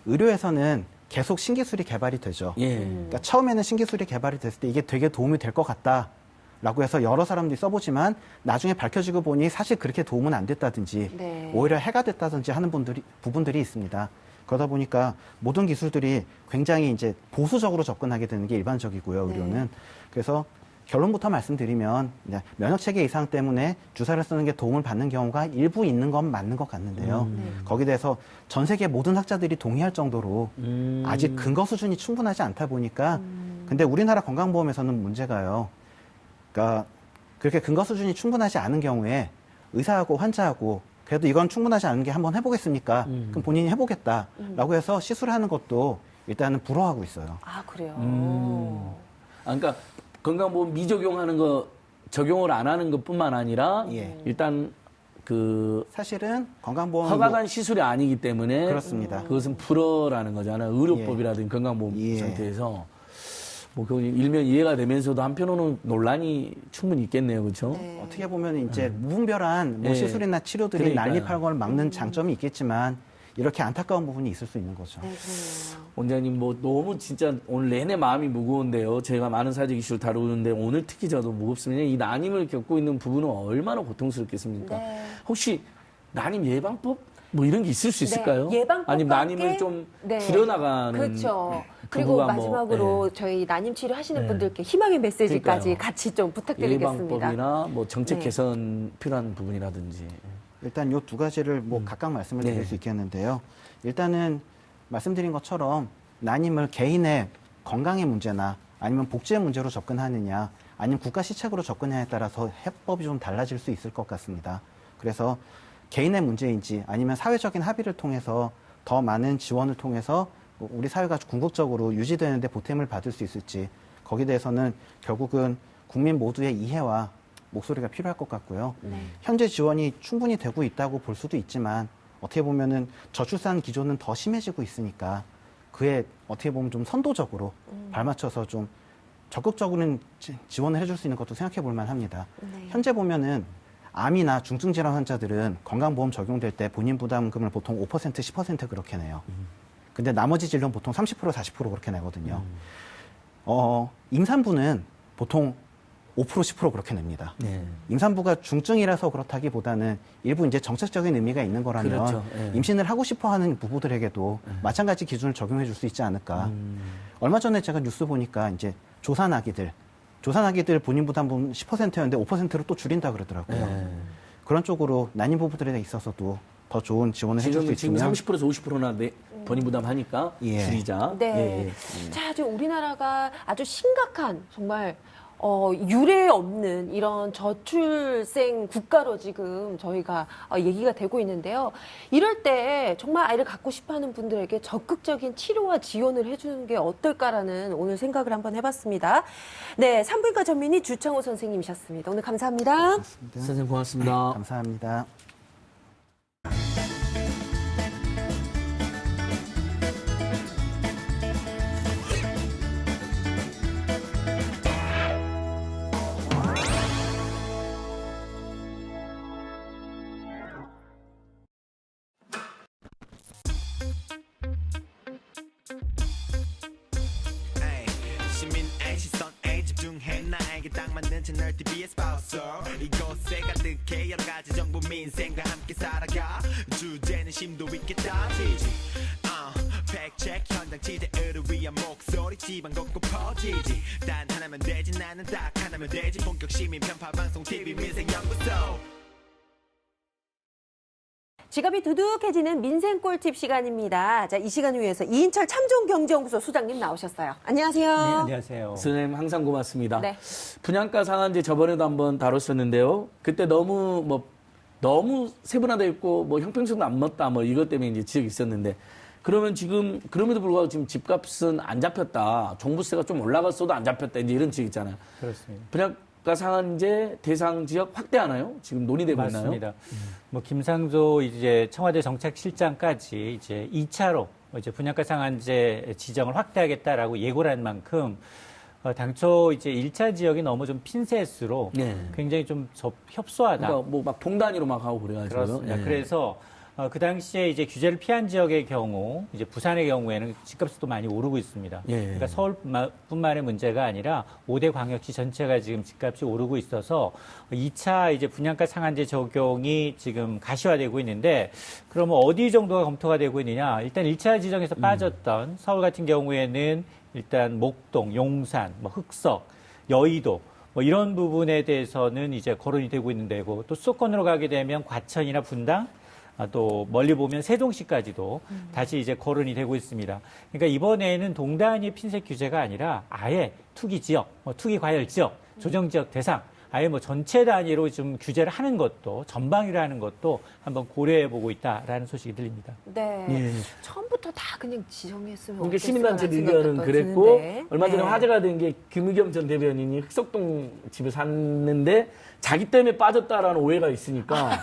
의료에서는 계속 신기술이 개발이 되죠. 예. 그러니까 처음에는 신기술이 개발이 됐을 때 이게 되게 도움이 될 것 같다라고 해서 여러 사람들이 써보지만 나중에 밝혀지고 보니 사실 그렇게 도움은 안 됐다든지 네. 오히려 해가 됐다든지 하는 부분들이 있습니다. 그러다 보니까 모든 기술들이 굉장히 이제 보수적으로 접근하게 되는 게 일반적이고요, 의료는. 그래서 결론부터 말씀드리면 이제 면역 체계 이상 때문에 주사를 쓰는 게 도움을 받는 경우가 일부 있는 건 맞는 것 같는데요. 거기에 대해서 전 세계 모든 학자들이 동의할 정도로 아직 근거 수준이 충분하지 않다 보니까 근데 우리나라 건강보험에서는 문제가요. 그러니까 그렇게 근거 수준이 충분하지 않은 경우에 의사하고 환자하고 그래도 이건 충분하지 않은 게 한번 해보겠습니까? 그럼 본인이 해보겠다라고 해서 시술하는 것도 일단은 불허하고 있어요. 아, 그래요. 그러니까 건강보험 미적용하는 거 적용을 안 하는 것뿐만 아니라 예. 일단 그 사실은 건강보험 허가된 시술이 아니기 때문에 그렇습니다. 그것은 불허라는 거잖아요. 의료법이라든지 건강보험 예. 상태에서 뭐 그 일면 이해가 되면서도 한편으로는 논란이 충분히 있겠네요, 그렇죠? 네. 어떻게 보면 이제 무분별한 뭐 예. 시술이나 치료들이 그러니까요. 난립하는 걸 막는 장점이 있겠지만 이렇게 안타까운 부분이 있을 수 있는 거죠. 네, 그러네요. 원장님 뭐 너무 진짜 오늘 내내 마음이 무거운데요. 제가 많은 사직 이슈를 다루는데 오늘 특히 저도 무겁습니다. 이 난임을 겪고 있는 부분은 얼마나 고통스럽겠습니까? 네. 혹시 난임 예방법 뭐 이런 게 있을 수 있을까요? 네, 예방법과 아니면 난임을 함께, 좀 네. 줄여나가는 그렇죠. 그리고 부부가 마지막으로 뭐, 저희 난임 치료하시는 네. 분들께 희망의 메시지까지 그러니까요. 같이 좀 부탁드리겠습니다. 예방법이나 뭐 정책 네. 개선 필요한 부분이라든지. 일단 요 두 가지를 뭐 각각 말씀을 드릴 네. 수 있겠는데요. 일단은 말씀드린 것처럼 난임을 개인의 건강의 문제나 아니면 복지의 문제로 접근하느냐 아니면 국가 시책으로 접근하냐에 따라서 해법이 좀 달라질 수 있을 것 같습니다. 그래서 개인의 문제인지 아니면 사회적인 합의를 통해서 더 많은 지원을 통해서 우리 사회가 궁극적으로 유지되는데 보탬을 받을 수 있을지 거기에 대해서는 결국은 국민 모두의 이해와 목소리가 필요할 것 같고요. 네. 현재 지원이 충분히 되고 있다고 볼 수도 있지만 어떻게 보면은 저출산 기조는 더 심해지고 있으니까 그에 어떻게 보면 좀 선도적으로 발맞춰서 좀 적극적으로는 지원을 해줄 수 있는 것도 생각해 볼 만합니다. 네. 현재 보면은 암이나 중증 질환 환자들은 건강보험 적용될 때 본인 부담금을 보통 5% 10% 그렇게 내요. 근데 나머지 진료는 보통 30% 40% 그렇게 내거든요. 임산부는 보통 5% 10% 그렇게 냅니다. 네. 임산부가 중증이라서 그렇다기보다는 일부 이제 정책적인 의미가 있는 거라면 그렇죠. 예. 임신을 하고 싶어하는 부부들에게도 마찬가지 기준을 적용해 줄 수 있지 않을까. 얼마 전에 제가 뉴스 보니까 이제 조산아기들 본인 부담분 10%였는데 5%로 또 줄인다 그러더라고요. 예. 그런 쪽으로 난임 부부들에 있어서도 더 좋은 지원을 해줄 수 지금 있으면 30%에서 50%나 본인 부담하니까 예. 줄이자. 네. 예, 예. 자, 지금 우리나라가 아주 심각한 정말 유례 없는 이런 저출생 국가로 지금 저희가 얘기가 되고 있는데요. 이럴 때 정말 아이를 갖고 싶어하는 분들에게 적극적인 치료와 지원을 해주는 게 어떨까라는 오늘 생각을 한번 해봤습니다. 네, 산부인과 전문의 주창호 선생님이셨습니다. 오늘 감사합니다. 선생님 고맙습니다. 감사합니다. 시민의 시선에 집중해 나에게 딱 맞는 채널 TBS 스포츠 이곳에 가득해 여러 가지 정보 민생과 함께 살아가 주제는 심도 있게 따지지 팩체크 현장 취재를 위한 목소리 지방 곳곳 퍼지지 단 하나면 되지 나는 딱 하나면 되지 본격 시민 편파 방송 TV 민생연구소 지갑이 두둑해지는 민생 꿀팁 시간입니다. 자, 이 시간을 위해서 이인철 참종경제연구소 소장님 나오셨어요. 안녕하세요. 네, 안녕하세요. 선생님 항상 고맙습니다. 네. 분양가 상한제 저번에도 한번 다뤘었는데요. 그때 너무 세분화되어 있고 뭐 형평성도 안 맞다 뭐 이것 때문에 이제 지적이 있었는데 그러면 지금 그럼에도 불구하고 지금 집값은 안 잡혔다. 종부세가 좀 올라갔어도 안 잡혔다. 이제 이런 지적 있잖아요. 그렇습니다. 분양가 상한제 대상 지역 확대하나요? 지금 논의되고 있나요? 맞습니다. 뭐 김상조 이제 청와대 정책실장까지 이제 2차로 이제 분양가 상한제 지정을 확대하겠다라고 예고를 한 만큼 당초 이제 1차 지역이 너무 좀 핀셋으로 네. 굉장히 좀 협소하다. 그러니까 뭐 막 동단위로 막 하고 그래가지고. 그렇습니다. 예. 그래서 그 당시에 이제 규제를 피한 지역의 경우, 이제 부산의 경우에는 집값이 또 많이 오르고 있습니다. 예. 그러니까 서울뿐만의 문제가 아니라 5대 광역시 전체가 지금 집값이 오르고 있어서 2차 이제 분양가 상한제 적용이 지금 가시화되고 있는데 그러면 어디 정도가 검토가 되고 있느냐? 일단 1차 지정에서 빠졌던 서울 같은 경우에는 일단 목동, 용산, 뭐 흑석, 여의도 뭐 이런 부분에 대해서는 이제 거론이 되고 있는 데고 또 수도권으로 가게 되면 과천이나 분당 또 멀리 보면 세종시까지도 다시 이제 거론이 되고 있습니다. 그러니까 이번에는 동단위 핀셋 규제가 아니라 아예 투기 지역, 투기 과열 지역, 조정 지역 대상 아예 뭐 전체 단위로 좀 규제를 하는 것도 전방위로 하는 것도 한번 고려해 보고 있다라는 소식이 들립니다. 네. 예. 처음부터 다 그냥 지정했으면 그러니까 어땠을까라는 시민단체 생각도 의견은 또 그랬고 드는데. 얼마 전에 네. 화제가 된 게 김의겸 전 대변인이 흑석동 집을 샀는데 자기 때문에 빠졌다라는 오해가 있으니까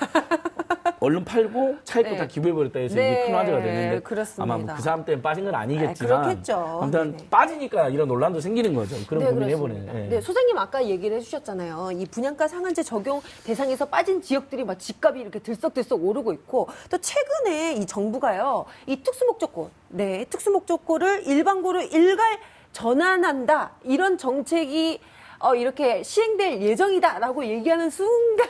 얼른 팔고 차익도 네. 다 기부해버렸다 해서 네, 이게 큰 화제가 됐는데 그렇습니다. 아마 뭐그 사람 때문에 빠진 건 아니겠지만 그렇겠죠. 아무튼 네네. 빠지니까 이런 논란도 생기는 거죠. 그런 고민해보네. 그렇습니다. 네, 소장님 아까 얘기를 해주셨잖아요. 이 분양가 상한제 적용 대상에서 빠진 지역들이 막 집값이 이렇게 들썩들썩 오르고 있고 또 최근에 이 정부가요, 이 특수목적고, 네, 특수목적고를 일반고로 일괄 전환한다 이런 정책이 이렇게 시행될 예정이다라고 얘기하는 순간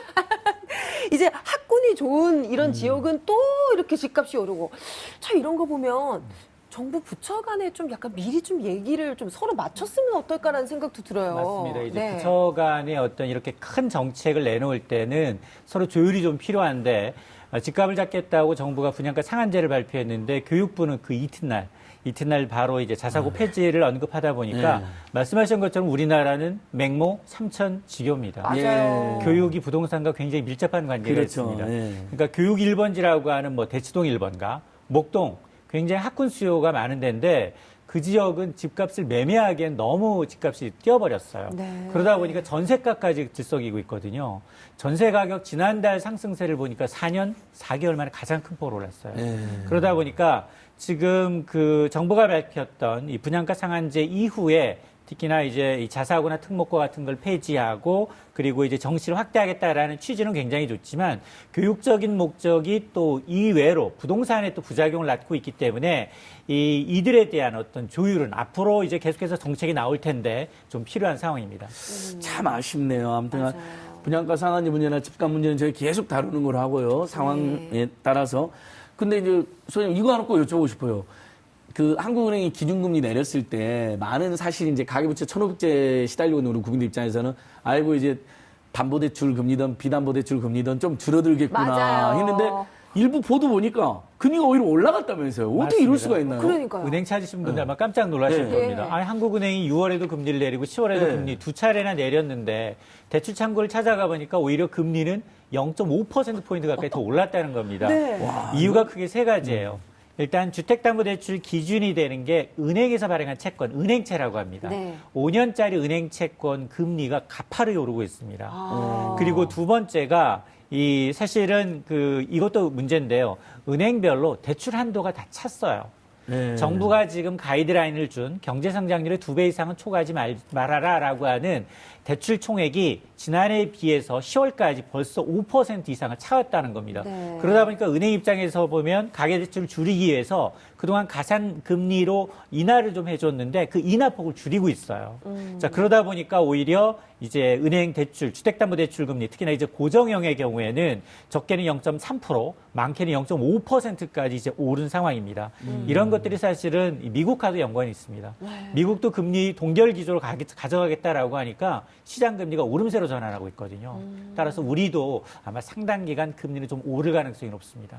이제 학군이 좋은 이런 지역은 또 이렇게 집값이 오르고 참 이런 거 보면 정부 부처 간에 좀 약간 미리 좀 얘기를 좀 서로 맞췄으면 어떨까라는 생각도 들어요. 맞습니다. 이제 네. 부처 간에 어떤 이렇게 큰 정책을 내놓을 때는 서로 조율이 좀 필요한데 집값을 잡겠다고 정부가 분양가 상한제를 발표했는데 교육부는 그 이튿날 바로 이제 자사고 폐지를 언급하다 보니까 네. 말씀하신 것처럼 우리나라는 맹모 삼천지교입니다. 맞아요. 교육이 부동산과 굉장히 밀접한 관계가 그렇죠. 있습니다. 예. 그러니까 교육 1번지라고 하는 뭐 대치동 1번가, 목동 굉장히 학군 수요가 많은 데인데 그 지역은 집값을 매매하기엔 너무 집값이 뛰어버렸어요. 네. 그러다 보니까 전세가까지 들썩이고 있거든요. 전세 가격 지난달 상승세를 보니까 4년 4개월 만에 가장 큰 폭으로 올랐어요. 예. 그러다 보니까 지금 그 정부가 발표했던 이 분양가 상한제 이후에 특히나 이제 이 자사고나 특목고 같은 걸 폐지하고 그리고 이제 정시를 확대하겠다라는 취지는 굉장히 좋지만 교육적인 목적이 또 이외로 부동산에 또 부작용을 낳고 있기 때문에 이들에 대한 어떤 조율은 앞으로 이제 계속해서 정책이 나올 텐데 좀 필요한 상황입니다. 참 아쉽네요. 아무튼 맞아요. 분양가 상한제 문제나 집값 문제는 저희 계속 다루는 걸 하고요. 상황에 따라서. 근데 이제 소장님 이거 하나 꼭 여쭤보고 싶어요. 그 한국은행이 기준금리 내렸을 때 많은 사실 이제 가계부채 1,500제 시달리고 있는 우리 국민들 입장에서는 아이고 이제 담보대출 금리든 비담보대출 금리든 좀 줄어들겠구나 맞아요. 했는데 일부 보도 보니까 금리가 오히려 올라갔다면서요. 어떻게 이럴 맞습니다. 수가 있나요? 그러니까요. 은행 찾으신 분들 아마 깜짝 놀라실 네. 겁니다. 아니, 한국은행이 6월에도 금리를 내리고 10월에도 네. 금리 두 차례나 내렸는데 대출 창구를 찾아가 보니까 오히려 금리는 0.5%포인트 가까이 더 올랐다는 겁니다. 네. 이유가 크게 세 가지예요. 일단 주택담보대출 기준이 되는 게 은행에서 발행한 채권, 은행채라고 합니다. 네. 5년짜리 은행 채권 금리가 가파르게 오르고 있습니다. 아. 그리고 두 번째가 사실은 이것도 문제인데요. 은행별로 대출 한도가 다 찼어요. 네. 정부가 지금 가이드라인을 준 경제성장률의 2배 이상은 초과하지 말아라라고 하는 대출 총액이 지난해에 비해서 10월까지 벌써 5% 이상을 차왔다는 겁니다. 네. 그러다 보니까 은행 입장에서 보면 가계대출을 줄이기 위해서 그동안 가산금리로 인하를 좀 해줬는데 그 인하폭을 줄이고 있어요. 자, 그러다 보니까 오히려 이제 은행 대출, 주택담보대출 금리, 특히나 이제 고정형의 경우에는 적게는 0.3%, 많게는 0.5%까지 이제 오른 상황입니다. 이런 것들이 사실은 미국과도 연관이 있습니다. 미국도 금리 동결 기조로 가져가겠다라고 하니까 시장 금리가 오름세로 전환하고 있거든요. 따라서 우리도 아마 상당 기간 금리는 좀 오를 가능성이 높습니다.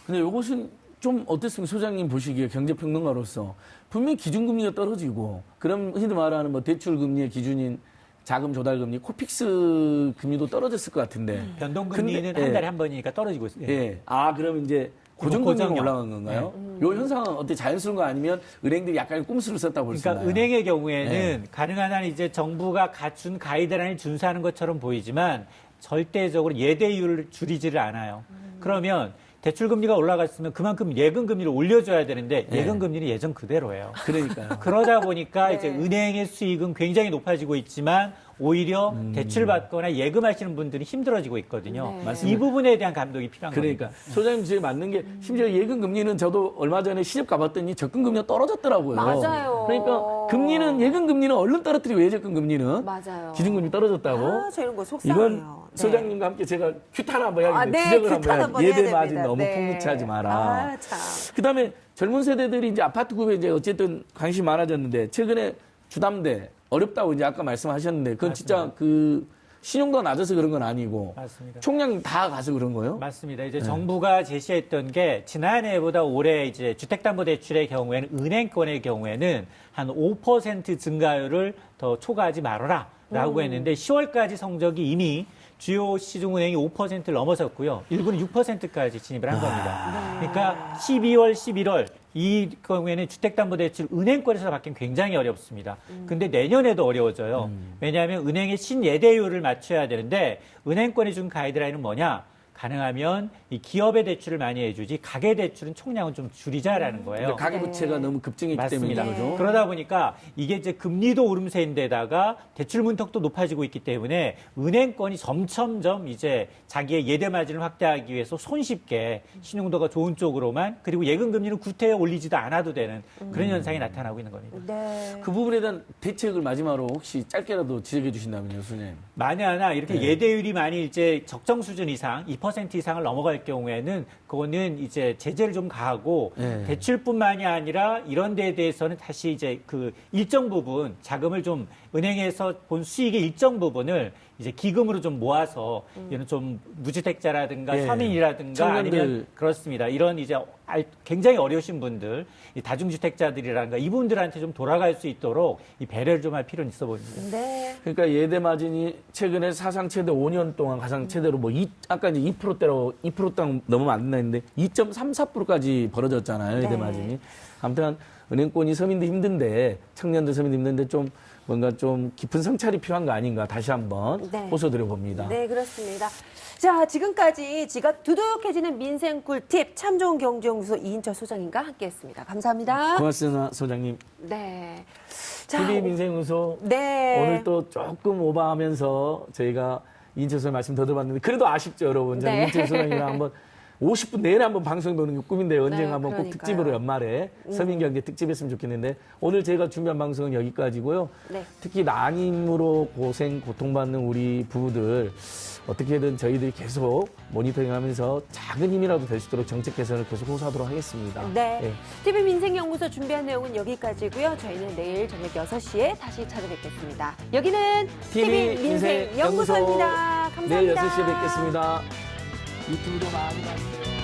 근데 이것은 좀 어떻습니까? 소장님 보시기에 경제평론가로서 분명히 기준금리가 떨어지고 그럼 흔히 말하는 뭐 대출금리의 기준인 자금 조달금리, 코픽스 금리도 떨어졌을 것 같은데. 변동금리는 근데, 한 예. 달에 한 번이니까 떨어지고 있어요. 예. 아, 그럼 이제 고정금리가 고정형. 올라간 건가요? 요 현상은 어떻게 자연스러운 거 아니면 은행들이 약간 꼼수를 썼다고 볼 수 그러니까 있나요? 은행의 경우에는 가능한 한 이제 정부가 갖춘 가이드라인을 준수하는 것처럼 보이지만 절대적으로 예대율을 줄이지를 않아요. 그러면 대출 금리가 올라갔으면 그만큼 예금 금리를 올려줘야 되는데 예금 금리는 예전 그대로예요. 그러니까요. 그러다 보니까 이제 은행의 수익은 굉장히 높아지고 있지만 오히려 대출 받거나 예금하시는 분들이 힘들어지고 있거든요. 네. 맞습니다. 이 부분에 대한 감독이 필요한 그러니까 겁니다. 소장님 지금 맞는 게 심지어 예금 금리는 저도 얼마 전에 시집 가봤더니 적금 금리가 떨어졌더라고요. 맞아요. 그러니까 금리는 예금 금리는 얼른 떨어뜨리고 예적금 금리는 맞아요. 기준금리 떨어졌다고. 아, 저 이런 거 속상해요. 이건 네. 소장님과 함께 제가 큐타를 한번 해야겠는데 네, 지적을 큐탄 한번 한번 해야지. 해야 예대 마진 됩니다. 너무 네. 폭리차지 마라. 아, 참. 그다음에 젊은 세대들이 이제 아파트 구입에 이제 어쨌든 관심이 많아졌는데 최근에 주담대 어렵다고 이제 아까 말씀하셨는데 그건 진짜 맞습니다. 그 신용도가 낮아서 그런 건 아니고 맞습니다. 총량이 다 가서 그런 거예요? 맞습니다. 이제 정부가 제시했던 게 지난해보다 올해 이제 주택담보대출의 경우에는 은행권의 경우에는 한 5% 증가율을 더 초과하지 말아라라고 했는데 10월까지 성적이 이미 주요 시중은행이 5%를 넘어섰고요. 일부는 6%까지 진입을 한 겁니다. 그러니까 12월, 11월 이 경우에는 주택담보대출 은행권에서 받기는 굉장히 어렵습니다. 근데 내년에도 어려워져요. 왜냐하면 은행의 신예대율을 맞춰야 되는데 은행권이 준 가이드라인은 뭐냐? 가능하면 이 기업의 대출을 많이 해주지 가계 대출은 총량은 좀 줄이자라는 거예요. 가계부채가 너무 급증했기 맞습니다. 때문에 그죠? 그러다 보니까 이게 이제 금리도 오름세인데다가 대출 문턱도 높아지고 있기 때문에 은행권이 점점점 이제 자기의 예대 마진을 확대하기 위해서 손쉽게 신용도가 좋은 쪽으로만 그리고 예금 금리는 구태에 올리지도 않아도 되는 그런 현상이 나타나고 있는 겁니다. 네. 그 부분에 대한 대책을 마지막으로 혹시 짧게라도 지적해 주신다면요, 선생님. 만에 하나 이렇게 예대율이 많이 이제 적정 수준 이상 2% 이상을 넘어갈 경우에는 그거는 이제 제재를 좀 가하고 대출뿐만이 아니라 이런 데에 대해서는 다시 이제 그 일정 부분 자금을 좀 은행에서 본 수익의 일정 부분을 이제 기금으로 좀 모아서 이런 좀 무주택자라든가 서민이라든가 청년들. 아니면 그렇습니다. 이런 이제 굉장히 어려우신 분들, 이 다중주택자들이라든가 이분들한테 좀 돌아갈 수 있도록 이 배려를 좀 할 필요는 있어 보입니다. 네. 그러니까 예대 마진이 최근에 사상 최대 5년 동안 가장 최대로 뭐 아까 이제 2%대로 2%당 넘으면 안 된다는데 2.34%까지 벌어졌잖아요. 예대 네. 마진이. 아무튼 은행권이 서민도 힘든데 청년들 서민도 힘든데 좀 뭔가 좀 깊은 성찰이 필요한 거 아닌가 다시 한번 네. 호소드려 봅니다. 네, 그렇습니다. 자, 지금까지 지갑 두둑해지는 민생 꿀팁 참 좋은 경제연구소 이인철 소장님과 함께했습니다. 감사합니다. 고맙습니다, 소장님. 네. TV 민생연구소 네. 오늘 또 조금 오버하면서 저희가 이인철 소장 말씀 더 들어봤는데 그래도 아쉽죠, 여러분. 저는 네. 이인철 소장이랑 한번 50분 내내 한번 방송 보는 게 꿈인데 언젠가 네, 한번 꼭 그러니까요. 특집으로 연말에 서민경제 특집했으면 좋겠는데 오늘 제가 준비한 방송은 여기까지고요. 네. 특히 난임으로 고통받는 우리 부부들 어떻게든 저희들이 계속 모니터링하면서 작은 힘이라도 될 수 있도록 정책 개선을 계속 호소하도록 하겠습니다. 네. 예. TV 민생연구소 준비한 내용은 여기까지고요. 저희는 내일 저녁 6시에 다시 찾아뵙겠습니다. 여기는 TV 민생연구소입니다. 감사합니다. 내일 6시에 뵙겠습니다. 유튜브도 많이 봐주세요.